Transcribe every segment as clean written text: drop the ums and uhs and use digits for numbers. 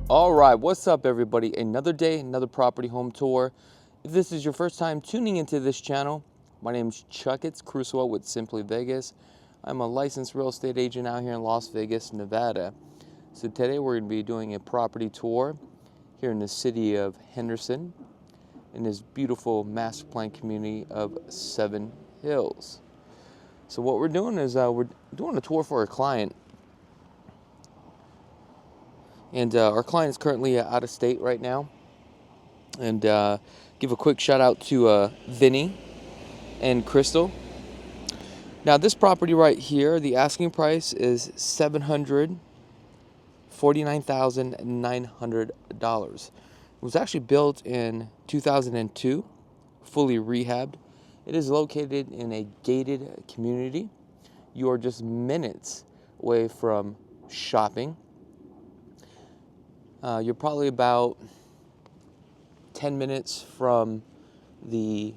All right, what's up everybody? Another day, another property home tour. If this is your first time tuning into this channel, my name is Chakits, Krulsawat with Simply Vegas. I'm a licensed real estate agent out here in Las Vegas, Nevada. So today we're going to be doing a property tour here in the city of Henderson in this beautiful master plan community of Seven Hills. So what we're doing is we're doing a tour for a client. And our client is currently out of state right now. And give a quick shout out to Vinny and Crystal. Now this property right here, the asking price is $749,900. It was actually built in 2002, fully rehabbed. It is located in a gated community. You are just minutes away from shopping. You're probably about 10 minutes from the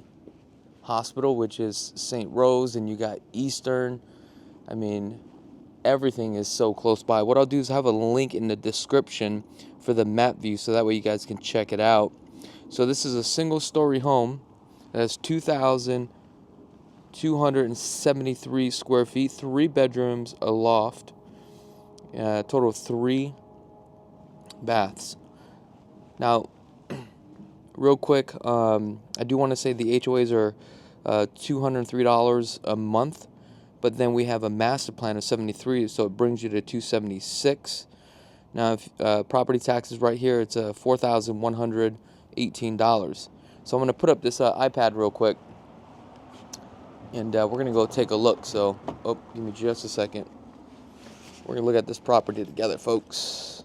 hospital, which is St. Rose, and you got Eastern. I mean, everything is so close by. What I'll do is have a link in the description for the map view so that way you guys can check it out. So this is a single story home that has 2,273 square feet, 3 bedrooms, a loft, a total of 3 baths. Now, real quick, I do want to say the HOAs are $203 a month, but then we have a master plan of $73, so it brings you to $276. Now, if property taxes right here, it's $4,118. So I'm going to put up this iPad real quick, and we're going to go take a look. So, give me just a second. We're going to look at this property together, folks.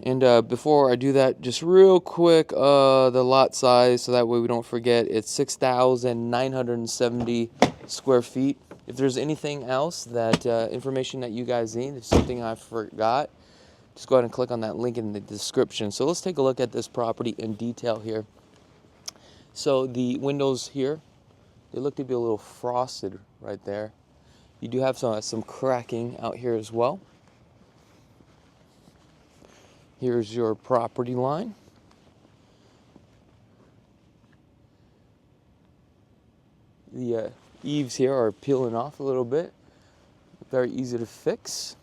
And before I do that, just real quick, the lot size, so that way we don't forget, it's 6,970 square feet. If there's anything else that information that you guys need, if something I forgot, just go ahead and click on that link in the description. So let's take a look at this property in detail here. So the windows here, they look to be a little frosted right there. You do have some cracking out here as well. Here's your property line. The eaves here are peeling off a little bit. Very easy to fix.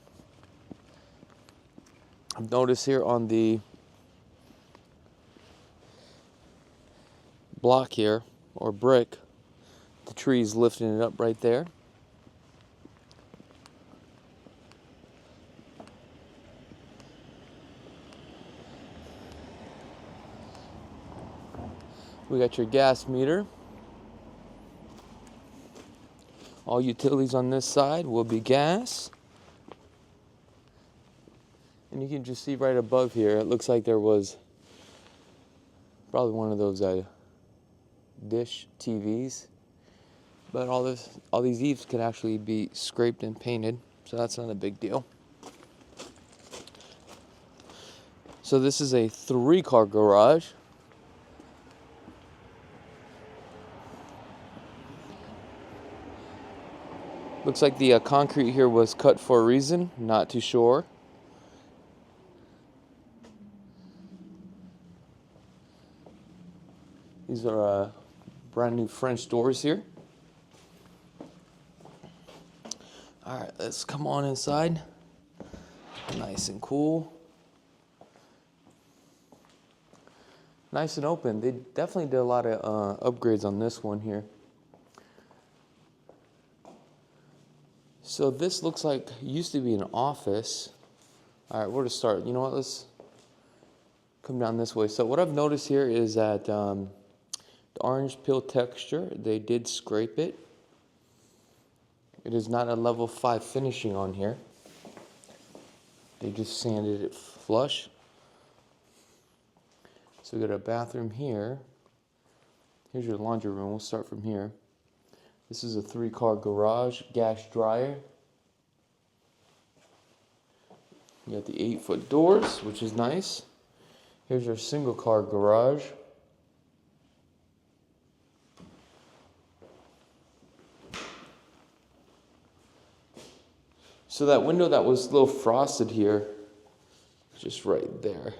I've noticed here on the block here, or brick, the tree's lifting it up right there. We got your gas meter. All utilities on this side will be gas. And you can just see right above here, it looks like there was probably one of those dish TVs. But all these eaves could actually be scraped and painted, so that's not a big deal. So this is a 3-car garage. Looks like the concrete here was cut for a reason, not too sure. These are brand new French doors here. All right, let's come on inside. Nice and cool. Nice and open. They definitely did a lot of upgrades on this one here. So this looks like used to be an office. All right, where to start? You know what? Let's come down this way. So what I've noticed here is that the orange peel texture, they did scrape it. It is not a level 5 finishing on here. They just sanded it flush. So we got a bathroom here. Here's your laundry room. We'll start from here. This is a 3-car garage, gas dryer. You got the 8-foot doors, which is nice. Here's your single-car garage. So that window that was a little frosted here, just right there,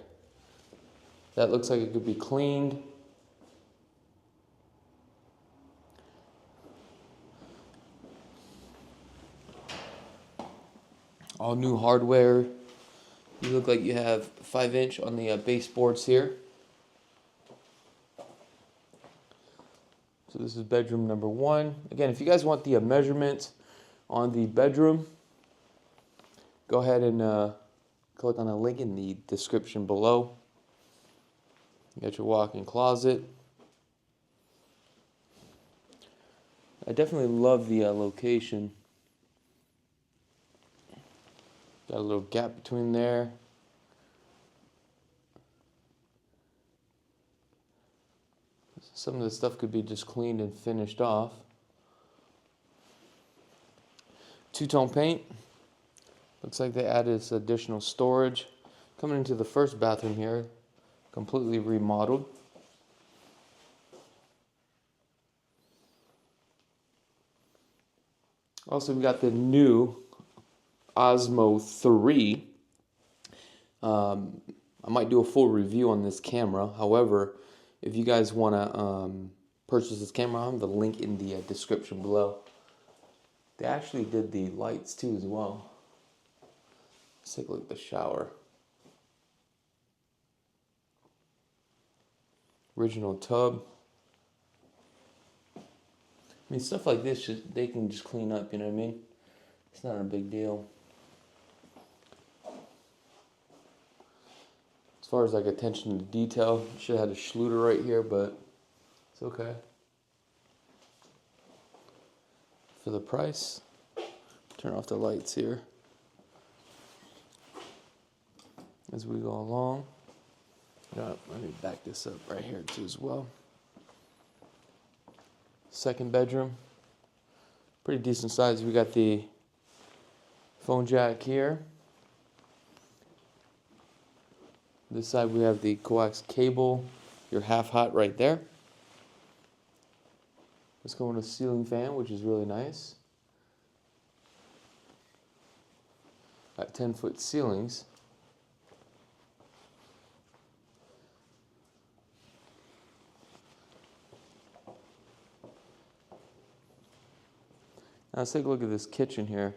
that looks like it could be cleaned. All new hardware. You look like you have 5-inch on the baseboards here. So this is bedroom number 1. Again, if you guys want the measurements on the bedroom, go ahead and click on the link in the description below. You got your walk-in closet. I definitely love the location. Got a little gap between there. Some of the stuff could be just cleaned and finished off. Two-tone paint. Looks like they added this additional storage. Coming into the first bathroom here, completely remodeled. Also, we got the new Osmo 3. I might do a full review on this camera. However, if you guys want to purchase this camera, I'll have the link in the description below. They actually did the lights too as well. Let's take a look at the shower. Original tub. I mean, stuff like this, they can just clean up, you know what I mean? It's not a big deal. As far as like attention to detail, should have had a Schluter right here, but it's okay. For the price, turn off the lights here as we go along. Let me back this up right here too as well. Second bedroom, pretty decent size. We got the phone jack here. This side we have the coax cable, your half hot right there. Let's go with a ceiling fan, which is really nice. Got 10-foot ceilings. Now let's take a look at this kitchen here.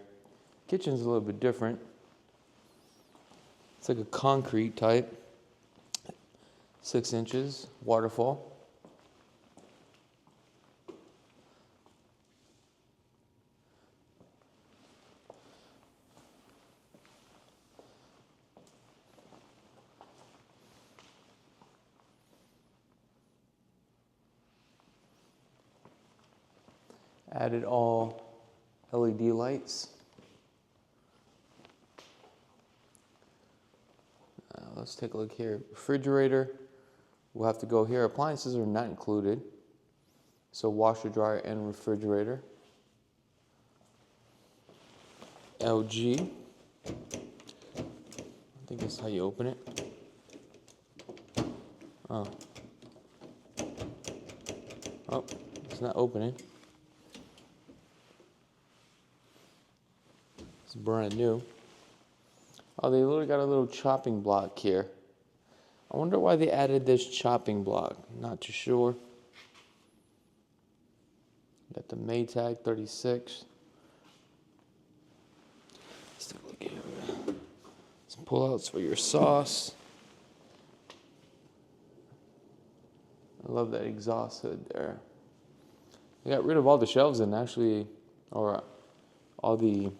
Kitchen's a little bit different. It's like a concrete type. 6 inches, waterfall. Added all LED lights. Let's take a look here. Refrigerator. We'll have to go here. Appliances are not included. So washer, dryer, and refrigerator. LG. I think that's how you open it. Oh, it's not opening. It's brand new. Oh, they literally got a little chopping block here. I wonder why they added this chopping block. Not too sure. Got the Maytag 36. Let's take a look here. Some pullouts for your sauce. I love that exhaust hood there. They got rid of all the shelves and actually, or all the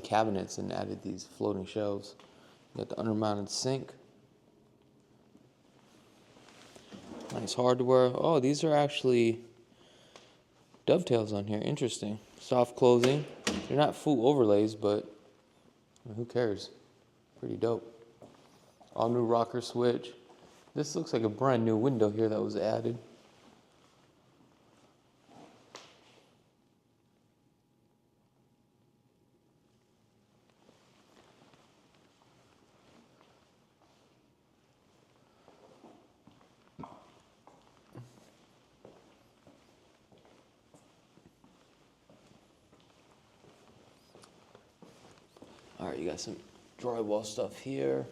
cabinets and added these floating shelves. You got the undermounted sink. Nice hardware. Oh, these are actually dovetails on here. Interesting. Soft closing. They're not full overlays, but who cares? Pretty dope. All new rocker switch. This looks like a brand new window here that was added. All right, you got some drywall stuff here.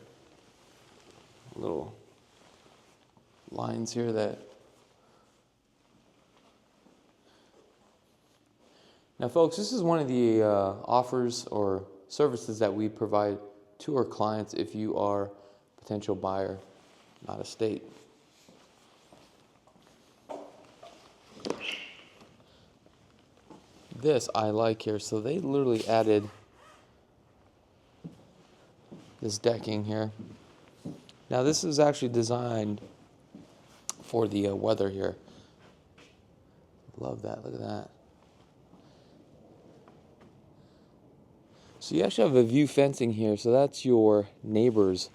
Little lines here that. Now, folks, this is one of the offers or services that we provide to our clients if you are a potential buyer, not a state. This I like here. So they literally added this decking here. Now, this is actually designed for the weather here. Love that. Look at that. So you actually have a view fencing here. So that's your neighbor's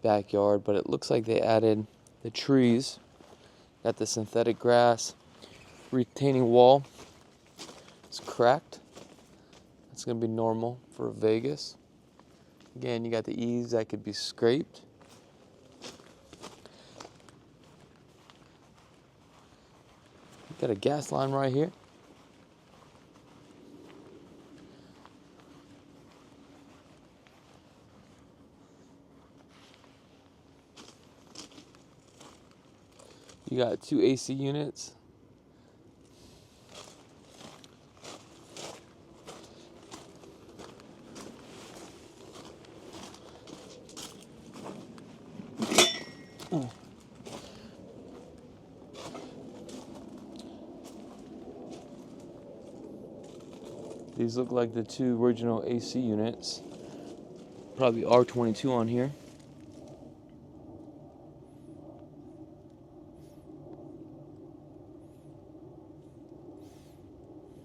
backyard, but it looks like they added the trees. Got the synthetic grass, retaining wall. It's cracked. That's going to be normal for Vegas. Again, you got the eaves that could be scraped. Got a gas line right here. You got 2 AC units. These look like the 2 original AC units. Probably R22 on here.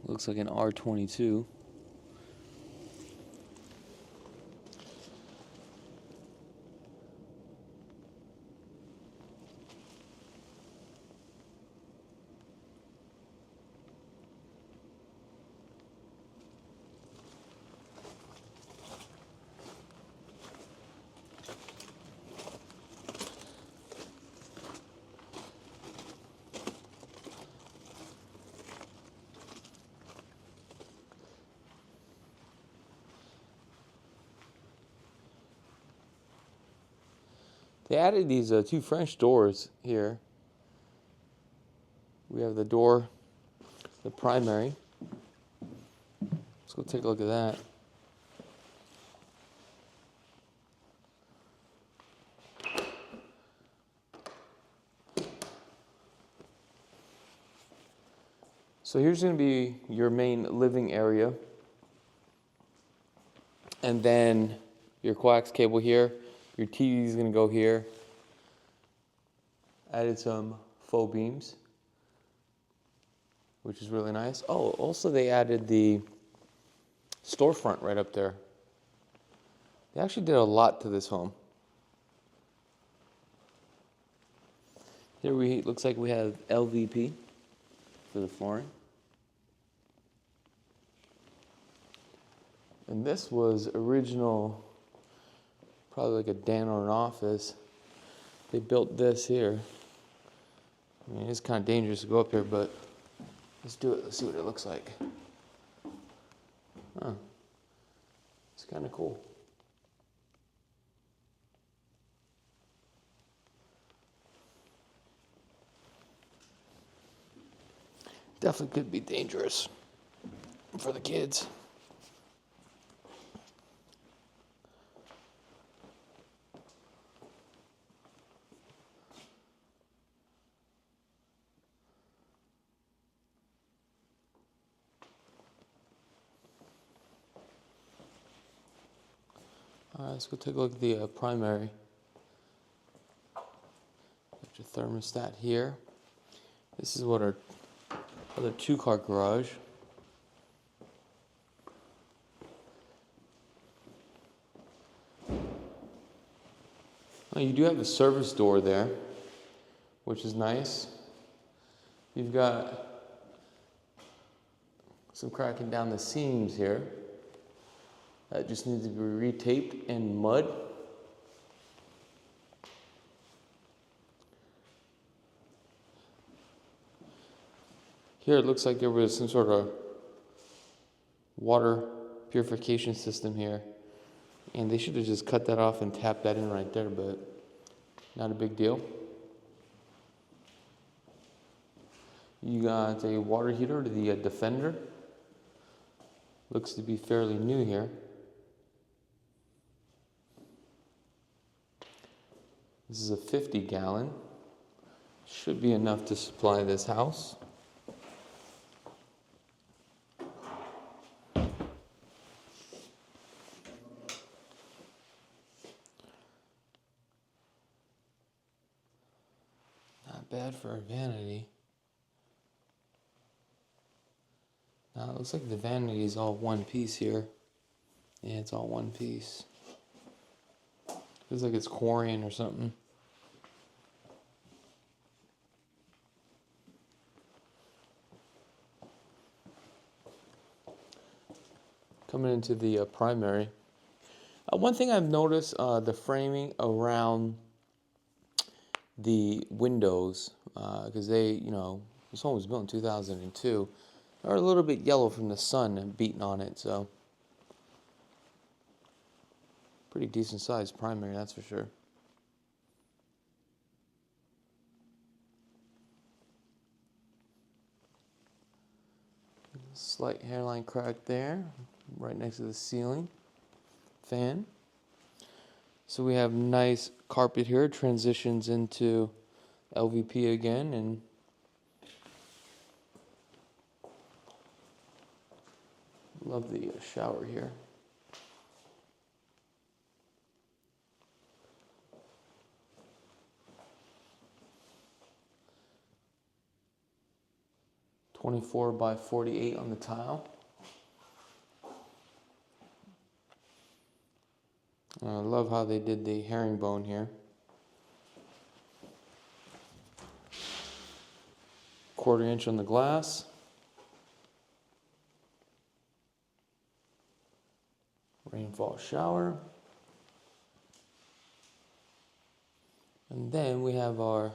Looks like an R22. They added these 2 French doors here. We have the door, the primary. Let's go take a look at that. So here's going to be your main living area. And then your coax cable here. Your TV is going to go here. Added some faux beams, which is really nice. Oh, also they added the storefront right up there. They actually did a lot to this home. Here looks like we have LVP for the flooring. And this was original, probably like a den or an office. They built this here. I mean, it's kind of dangerous to go up here, but let's do it. Let's see what it looks like. Huh. It's kind of cool. Definitely could be dangerous for the kids. All right, let's go take a look at the primary. Got your thermostat here. This is what our other 2-car garage. Oh, you do have a service door there, which is nice. You've got some cracking down the seams here. That just needs to be retaped in mud. Here it looks like there was some sort of water purification system here. And they should have just cut that off and tapped that in right there, but not a big deal. You got a water heater to the Defender. Looks to be fairly new here. This is a 50-gallon. Should be enough to supply this house. Not bad for a vanity. Now it looks like the vanity is all one piece here. Yeah, it's all one piece. Feels like it's Corian or something. Coming into the primary. One thing I've noticed, the framing around the windows, because they, you know, this home was built in 2002, are a little bit yellow from the sun and beating on it, so pretty decent sized primary, that's for sure. Slight hairline crack there, right next to the ceiling fan. So we have nice carpet here, transitions into LVP again, and love the shower here. (24 by 48 on the tile. I love how they did the herringbone here. Quarter-inch on the glass. Rainfall shower. And then we have our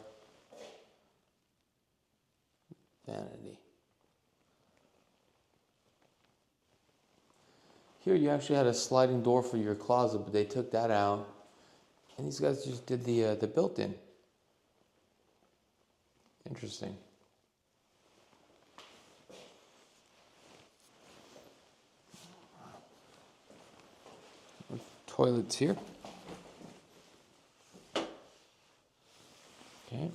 vanity. Here you actually had a sliding door for your closet, but they took that out. And these guys just did the built-in. Interesting. Toilets here. Okay.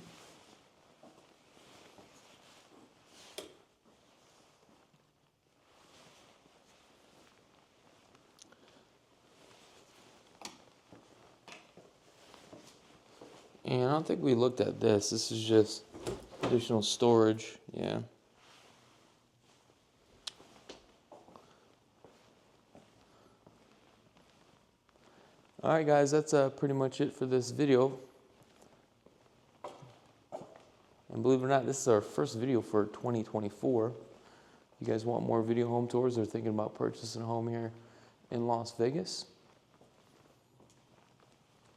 And I don't think we looked at this. This is just additional storage. Yeah. Alright guys, that's pretty much it for this video. And believe it or not, this is our first video for 2024. If you guys want more video home tours or thinking about purchasing a home here in Las Vegas,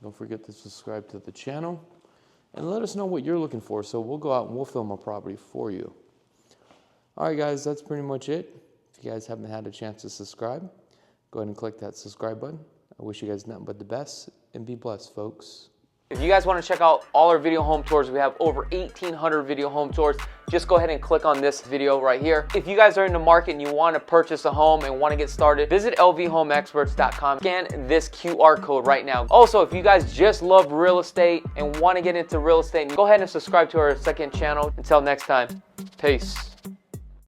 don't forget to subscribe to the channel and let us know what you're looking for, so we'll go out and we'll film a property for you. Alright guys, that's pretty much it. If you guys haven't had a chance to subscribe, go ahead and click that subscribe button. I wish you guys nothing but the best, and be blessed, folks. If you guys want to check out all our video home tours, we have over 1,800 video home tours. Just go ahead and click on this video right here. If you guys are in the market and you want to purchase a home and want to get started, visit lvhomeexperts.com. Scan this QR code right now. Also, if you guys just love real estate and want to get into real estate, go ahead and subscribe to our second channel. Until next time, peace.